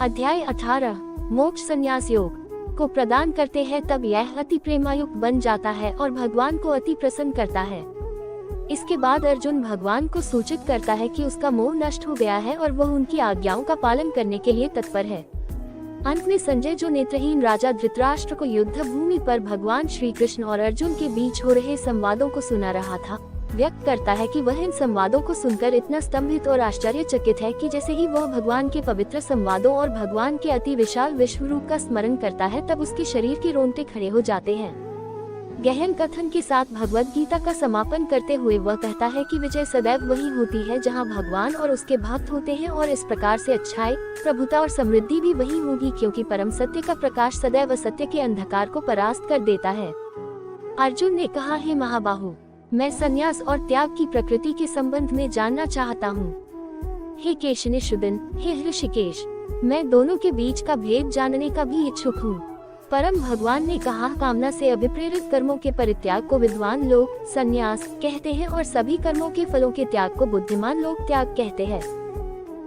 अध्याय 18 मोक्ष संन्यास योग को प्रदान करते हैं, तब यह अति प्रेमायुक्त बन जाता है और भगवान को अति प्रसन्न करता है। इसके बाद अर्जुन भगवान को सूचित करता है कि उसका मोह नष्ट हो गया है और वह उनकी आज्ञाओं का पालन करने के लिए तत्पर है। अंत में संजय, जो नेत्रहीन राजा धृतराष्ट्र को युद्ध भूमि पर भगवान श्री कृष्ण और अर्जुन के बीच हो रहे संवादों को सुना रहा था, व्यक्त करता है कि वह इन संवादों को सुनकर इतना स्तंभित और आश्चर्यचकित है कि जैसे ही वह भगवान के पवित्र संवादों और भगवान के अति विशाल विश्व रूप का स्मरण करता है, तब उसके शरीर के रोंगटे खड़े हो जाते हैं। गहन कथन के साथ भगवद गीता का समापन करते हुए वह कहता है कि विजय सदैव वही होती है जहां भगवान और उसके भक्त होते हैं, और इस प्रकार से अच्छाई, प्रभुता और समृद्धि भी वही होगी, क्योंकि परम सत्य का प्रकाश सदैव असत्य के अंधकार को परास्त कर देता है। अर्जुन ने कहा, हे महाबाहु, मैं संन्यास और त्याग की प्रकृति के संबंध में जानना चाहता हूँ। हे केशनिषुदन, हे ऋषिकेश, मैं दोनों के बीच का भेद जानने का भी इच्छुक हूँ। परम भगवान ने कहा, कामना से अभिप्रेरित कर्मों के परित्याग को विद्वान लोग संन्यास कहते हैं और सभी कर्मों के फलों के त्याग को बुद्धिमान लोग त्याग कहते हैं।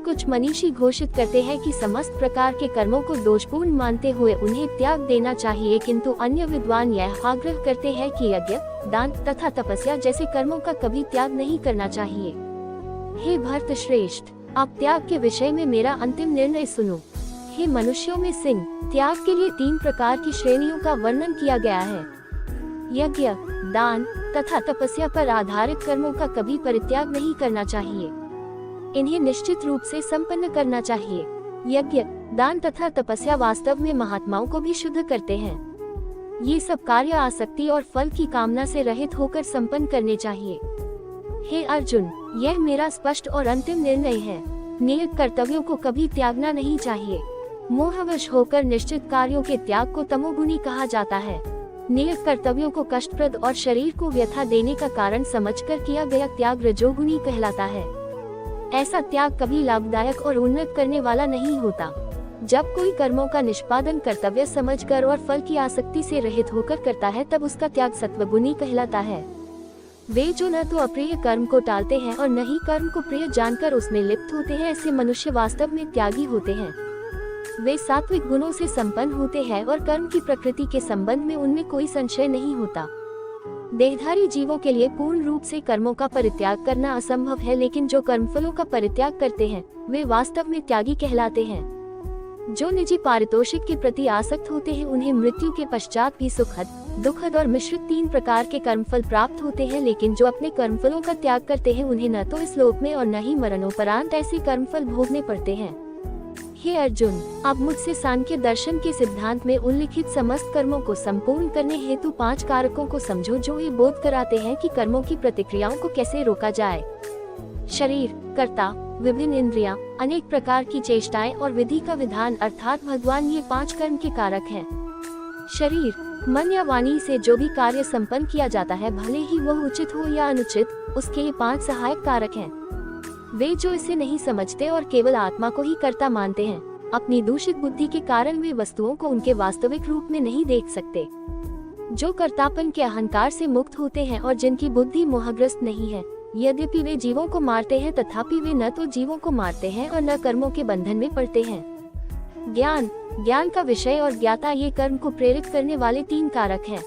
कुछ मनीषी घोषित करते हैं कि समस्त प्रकार के कर्मों को दोषपूर्ण मानते हुए उन्हें त्याग देना चाहिए, किंतु अन्य विद्वान यह आग्रह करते हैं कि यज्ञ, दान तथा तपस्या जैसे कर्मों का कभी त्याग नहीं करना चाहिए। हे भरत श्रेष्ठ, अब त्याग के विषय में मेरा अंतिम निर्णय सुनो। हे मनुष्यों में सिंह, त्याग के लिए 3 प्रकार की श्रेणियों का वर्णन किया गया है। यज्ञ, दान तथा तपस्या पर आधारित कर्मों का कभी परित्याग नहीं करना चाहिए। इन्हें निश्चित रूप से संपन्न करना चाहिए। यज्ञ, दान तथा तपस्या वास्तव में महात्माओं को भी शुद्ध करते हैं। ये सब कार्य आसक्ति और फल की कामना से रहित होकर संपन्न करने चाहिए। हे अर्जुन, यह मेरा स्पष्ट और अंतिम निर्णय है। नियत कर्तव्यों को कभी त्यागना नहीं चाहिए। मोहवश होकर निश्चित कार्यों के त्याग को तमोगुणी कहा जाता है। नियत कर्तव्यों को कष्टप्रद और शरीर को व्यथा देने का कारण समझकर किया गया त्याग रजोगुणी कहलाता है। ऐसा त्याग कभी लाभदायक और उन्नत करने वाला नहीं होता। जब कोई कर्मों का निष्पादन कर्तव्य समझकर और फल की आसक्ति से रहित होकर करता है, तब उसका त्याग सत्वगुणी कहलाता है। वे जो न तो अप्रिय कर्म को टालते हैं और न ही कर्म को प्रिय जानकर उसमें लिप्त होते हैं, ऐसे मनुष्य वास्तव में त्यागी होते हैं। वे सात्विक गुणों से संपन्न होते हैं और कर्म की प्रकृति के संबंध में उनमें कोई संशय नहीं होता। देहधारी जीवों के लिए पूर्ण रूप से कर्मों का परित्याग करना असंभव है, लेकिन जो कर्मफलों का परित्याग करते हैं वे वास्तव में त्यागी कहलाते हैं। जो निजी पारितोषिक के प्रति आसक्त होते हैं, उन्हें मृत्यु के पश्चात भी सुखद, दुखद और मिश्रित 3 प्रकार के कर्मफल प्राप्त होते हैं, लेकिन जो अपने कर्मफलों का त्याग करते हैं उन्हें न तो इस लोक में और न ही मरणोपरांत ऐसे कर्मफल भोगने पड़ते हैं। हे अर्जुन, अब मुझसे सांख्य दर्शन के सिद्धांत में उल्लिखित समस्त कर्मों को संपूर्ण करने हेतु 5 कारकों को समझो, जो ये बोध कराते हैं कि कर्मों की प्रतिक्रियाओं को कैसे रोका जाए। शरीर, कर्ता, विभिन्न इंद्रियां, अनेक प्रकार की चेष्टाएं और विधि का विधान अर्थात भगवान, ये 5 कर्म के कारक हैं। शरीर, मन या वाणी से जो भी कार्य संपन्न किया जाता है, भले ही वह उचित हो या अनुचित, उसके ये 5 सहायक कारक हैं। वे जो इसे नहीं समझते और केवल आत्मा को ही कर्ता मानते हैं, अपनी दूषित बुद्धि के कारण वे वस्तुओं को उनके वास्तविक रूप में नहीं देख सकते। जो कर्तापन के अहंकार से मुक्त होते हैं और जिनकी बुद्धि मोहग्रस्त नहीं है, यद्यपि वे जीवों को मारते हैं, तथापि वे न तो जीवों को मारते हैं और न कर्मों के बंधन में पड़ते हैं। ज्ञान, ज्ञान का विषय और ज्ञाता, ये कर्म को प्रेरित करने वाले 3 कारक हैं।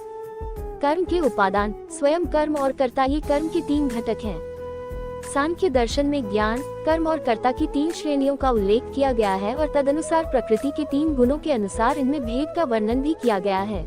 कर्म के उपादान, स्वयं कर्म और कर्ता, ये कर्म के 3 घटक हैं। सांख्य दर्शन में ज्ञान, कर्म और कर्ता की 3 श्रेणियों का उल्लेख किया गया है और तदनुसार प्रकृति के 3 गुणों के अनुसार इनमें भेद का वर्णन भी किया गया है।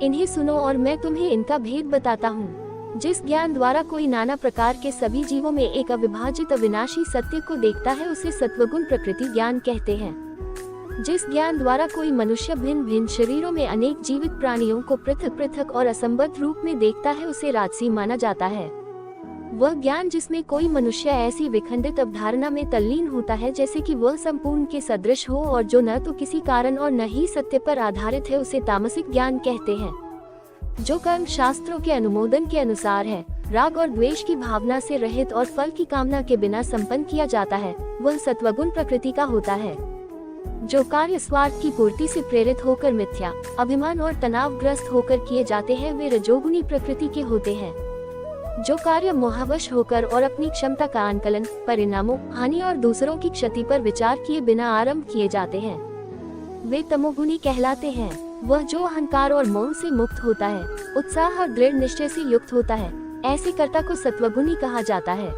इन्हें सुनो और मैं तुम्हें इनका भेद बताता हूँ। जिस ज्ञान द्वारा कोई नाना प्रकार के सभी जीवों में एक अविभाजित अविनाशी सत्य को देखता है, उसे सत्वगुण प्रकृति ज्ञान कहते हैं। जिस ज्ञान द्वारा कोई मनुष्य भिन्न भिन्न शरीरों में अनेक जीवित प्राणियों को पृथक पृथक और असंबद्ध रूप में देखता है, उसे राजसी माना जाता है। वह ज्ञान जिसमें कोई मनुष्य ऐसी विखंडित अवधारणा में तल्लीन होता है जैसे कि वह संपूर्ण के सदृश हो और जो न तो किसी कारण और न ही सत्य पर आधारित है, उसे तामसिक ज्ञान कहते हैं। जो कर्म शास्त्रों के अनुमोदन के अनुसार है, राग और द्वेष की भावना से रहित और फल की कामना के बिना संपन्न किया जाता है, वह सत्वगुण प्रकृति का होता है। जो कार्य स्वार्थ की पूर्ति से प्रेरित होकर मिथ्या, अभिमान और तनावग्रस्त होकर किए जाते हैं, वे रजोगुणी प्रकृति के होते हैं। जो कार्य मोहवश होकर और अपनी क्षमता का आंकलन, परिणामों, हानि और दूसरों की क्षति पर विचार किए बिना आरंभ किए जाते हैं, वे तमोगुणी कहलाते हैं। वह जो अहंकार और मोह से मुक्त होता है, उत्साह और दृढ़ निश्चय से युक्त होता है, ऐसे कर्ता को सत्वगुणी कहा जाता है।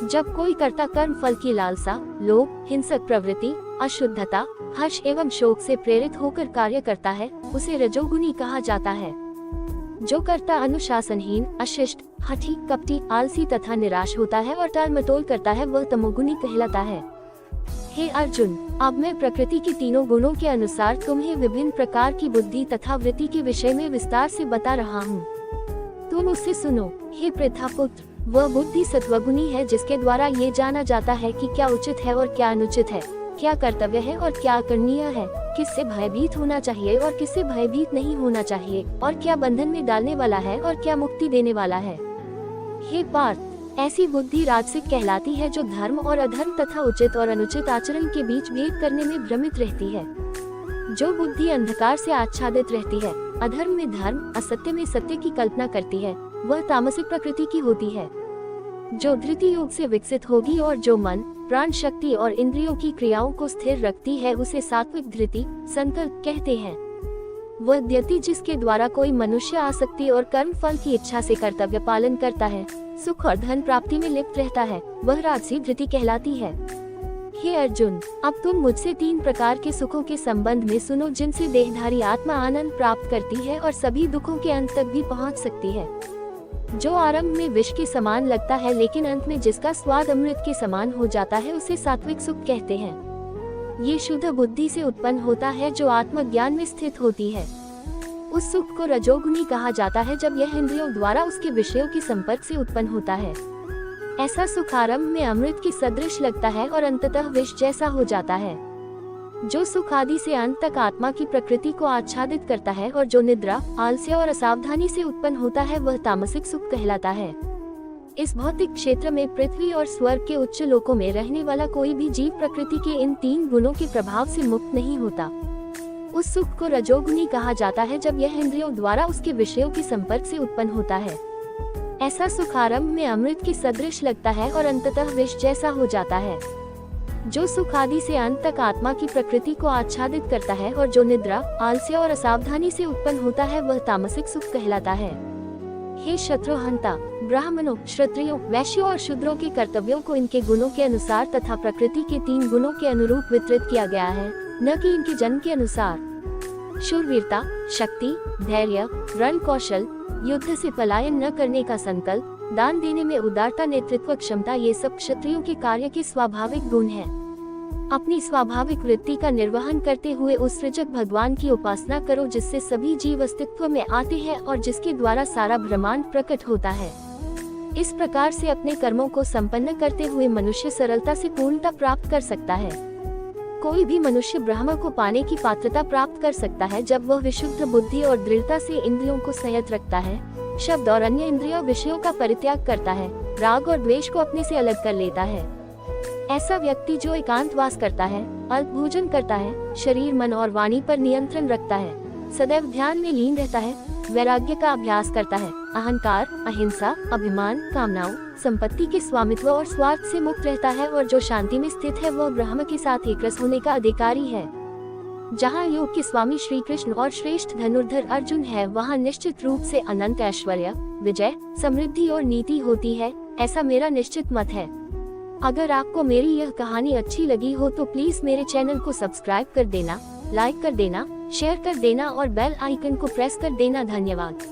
जब कोई कर्ता कर्म फल की लालसा, लोभ, हिंसक प्रवृत्ति, अशुद्धता, हर्ष एवं शोक से प्रेरित होकर कार्य करता है, उसे रजोगुणी कहा जाता है। जो कर्ता अनुशासनहीन, अशिष्ट, हठी, कपटी, आलसी तथा निराश होता है और टालमटोल करता है, वह तमोगुणी कहलाता है। हे अर्जुन, अब मैं प्रकृति के तीनों गुणों के अनुसार तुम्हें विभिन्न प्रकार की बुद्धि तथा वृत्ति के विषय में विस्तार से बता रहा हूँ। तुम उससे सुनो। हे पृथापुत्र, वह बुद्धि सत्वगुणी है जिसके द्वारा ये जाना जाता है कि क्या उचित है और क्या अनुचित है, क्या कर्तव्य है और क्या करनीय है, किससे भयभीत होना चाहिए और किससे भयभीत नहीं होना चाहिए, और क्या बंधन में डालने वाला है और क्या मुक्ति देने वाला है। हे पार्थ, ऐसी बुद्धि राजसिक कहलाती है जो धर्म और अधर्म तथा उचित और अनुचित आचरण के बीच भेद करने में भ्रमित रहती है। जो बुद्धि अंधकार से आच्छादित रहती है, अधर्म में धर्म, असत्य में सत्य की कल्पना करती है, वह तामसिक प्रकृति की होती है। जो धृति योग से विकसित होगी और जो मन, प्राण शक्ति और इंद्रियों की क्रियाओं को स्थिर रखती है, उसे सात्विक धृति, संकल्प कहते हैं। वह द्यति जिसके द्वारा कोई मनुष्य आसक्ति और कर्म फल की इच्छा से कर्तव्य पालन करता है, सुख और धन प्राप्ति में लिप्त रहता है, वह राजसी धृति कहलाती है। हे अर्जुन, अब तुम मुझसे 3 प्रकार के सुखों के संबंध में सुनो जिनसे देहधारी आत्मा आनंद प्राप्त करती है और सभी दुखों के अंत तक भी पहुंच सकती है। जो आरंभ में विष के समान लगता है लेकिन अंत में जिसका स्वाद अमृत के समान हो जाता है, उसे सात्विक सुख कहते हैं। ये शुद्ध बुद्धि से उत्पन्न होता है जो आत्मज्ञान में स्थित होती है। उस सुख को रजोगुणी कहा जाता है जब यह इंद्रियों द्वारा उसके विषयों के संपर्क से उत्पन्न होता है। ऐसा सुख आरंभ में अमृत के सदृश लगता है और अंततः विष जैसा हो जाता है। जो सुख आदि से अंत तक आत्मा की प्रकृति को आच्छादित करता है और जो निद्रा, आलस्य और असावधानी से उत्पन्न होता है, वह तामसिक सुख कहलाता है। इस भौतिक क्षेत्र में पृथ्वी और स्वर्ग के उच्च लोकों में रहने वाला कोई भी जीव प्रकृति के इन 3 गुणों के प्रभाव से मुक्त नहीं होता। उस सुख को रजोगुणी कहा जाता है जब यह इंद्रियों द्वारा उसके विषयों के संपर्क से उत्पन्न होता है। ऐसा सुख आरंभ में अमृत के सदृश लगता है और अंततः विष जैसा हो जाता है। जो सुख आदि से अंत तक आत्मा की प्रकृति को आच्छादित करता है और जो निद्रा, आलस्य और असावधानी से उत्पन्न होता है, वह तामसिक सुख कहलाता है। हे शत्रुहंता, ब्राह्मणों, क्षत्रियों, वैश्यों और शूद्रों के कर्तव्यों को इनके गुणों के अनुसार तथा प्रकृति के 3 गुणों के अनुरूप वितरित किया गया है, न कि इनके जन्म के अनुसार। शूरवीरता, शक्ति, धैर्य, रण कौशल, युद्ध से पलायन न करने का संकल्प, दान देने में उदारता, नेतृत्व क्षमता, ये सब क्षत्रियों के कार्य के स्वाभाविक गुण हैं। अपनी स्वाभाविक वृत्ति का निर्वहन करते हुए उस सृजक भगवान की उपासना करो जिससे सभी जीव अस्तित्व में आते हैं और जिसके द्वारा सारा ब्रह्मांड प्रकट होता है। इस प्रकार से अपने कर्मों को संपन्न करते हुए मनुष्य सरलता से पूर्णता प्राप्त कर सकता है। कोई भी मनुष्य ब्रह्म को पाने की पात्रता प्राप्त कर सकता है जब वह विशुद्ध बुद्धि और दृढ़ता से इंद्रियों को संयत रखता है, शब्द और अन्य इंद्रिय विषयों का परित्याग करता है, राग और द्वेष को अपने से अलग कर लेता है। ऐसा व्यक्ति जो एकांतवास करता है, अल्प भोजन करता है, शरीर, मन और वाणी पर नियंत्रण रखता है, सदैव ध्यान में लीन रहता है, वैराग्य का अभ्यास करता है, अहंकार, अहिंसा, अभिमान, कामनाओं, संपत्ति के स्वामित्व और स्वार्थ से मुक्त रहता है और जो शांति में स्थित है, वह ब्रह्म के साथ एक रस होने का अधिकारी है। जहाँ योग के स्वामी श्री कृष्ण और श्रेष्ठ धनुर्धर अर्जुन है, वहाँ निश्चित रूप से अनंत ऐश्वर्य, विजय, समृद्धि और नीति होती है, ऐसा मेरा निश्चित मत है। अगर आपको मेरी यह कहानी अच्छी लगी हो तो प्लीज मेरे चैनल को सब्सक्राइब कर देना, लाइक कर देना, शेयर कर देना और बेल आइकन को प्रेस कर देना। धन्यवाद।